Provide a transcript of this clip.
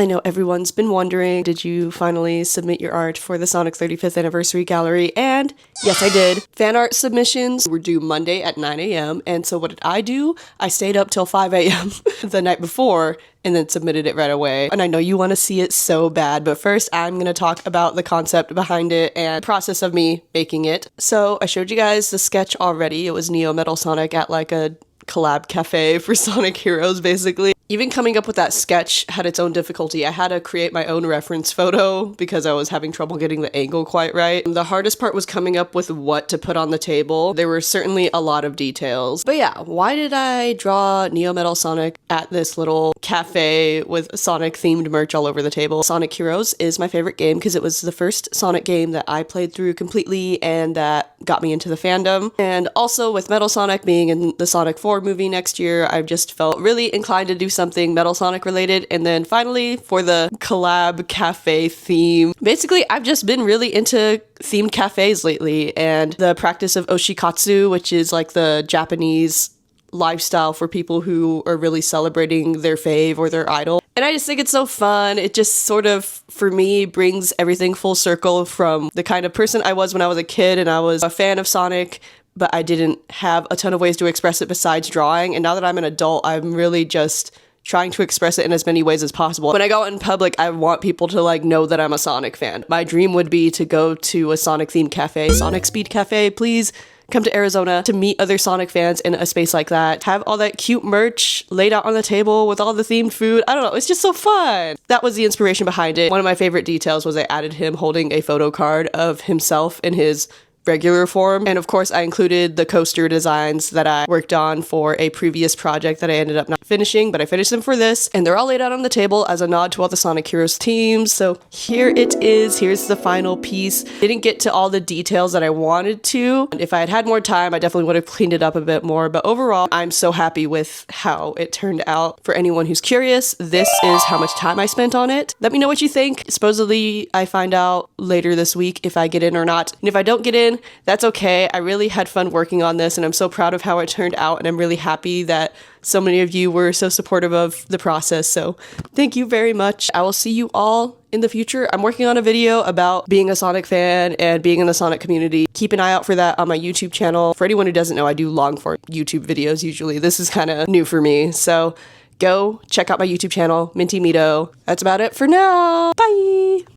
I know everyone's been wondering, did you finally submit your art for the Sonic 35th Anniversary Gallery? And yes, I did. Fan art submissions were due Monday at 9 a.m. And so what did I do? I stayed up till 5 a.m. the night before and then submitted it right away. And I know you want to see it so bad, but first I'm going to talk about the concept behind it and the process of me making it. So I showed you guys the sketch already. It was Neo Metal Sonic at like a collab cafe for Sonic Heroes, basically. Even coming up with that sketch had its own difficulty. I had to create my own reference photo because I was having trouble getting the angle quite right. The hardest part was coming up with what to put on the table. There were certainly a lot of details. But yeah, why did I draw Neo Metal Sonic at this little cafe with Sonic themed merch all over the table? Sonic Heroes is my favorite game because it was the first Sonic game that I played through completely and that got me into the fandom. And also with Metal Sonic being in the Sonic 4 movie next year, I've just felt really inclined to do something Metal Sonic related. And then finally, for the collab cafe theme, basically I've just been really into themed cafes lately and the practice of oshikatsu, which is like the Japanese lifestyle for people who are really celebrating their fave or their idol. And I just think it's so fun. It just sort of, for me, brings everything full circle from the kind of person I was when I was a kid and I was a fan of Sonic, but I didn't have a ton of ways to express it besides drawing. And now that I'm an adult, I'm really just trying to express it in as many ways as possible. When I go out in public, I want people to like know that I'm a Sonic fan. My dream would be to go to a Sonic themed cafe, Sonic Speed Cafe, please. Come to Arizona to meet other Sonic fans in a space like that. Have all that cute merch laid out on the table with all the themed food. I don't know, it's just so fun. That was the inspiration behind it. One of my favorite details was I added him holding a photo card of himself in his regular form. And of course, I included the coaster designs that I worked on for a previous project that I ended up not finishing, but I finished them for this. And they're all laid out on the table as a nod to all the Sonic Heroes teams. So here it is. Here's the final piece. Didn't get to all the details that I wanted to. If I had had more time, I definitely would have cleaned it up a bit more. But overall, I'm so happy with how it turned out. For anyone who's curious, this is how much time I spent on it. Let me know what you think. Supposedly, I find out later this week if I get in or not. And if I don't get in, that's okay. I really had fun working on this and I'm so proud of how it turned out and I'm really happy that so many of you were so supportive of the process. So thank you very much. I will see you all in the future. I'm working on a video about being a Sonic fan and being in the Sonic community. Keep an eye out for that on my YouTube channel. For anyone who doesn't know, I do long form YouTube videos usually. This is kind of new for me. So go check out my YouTube channel, Minty Mito. That's about it for now. Bye!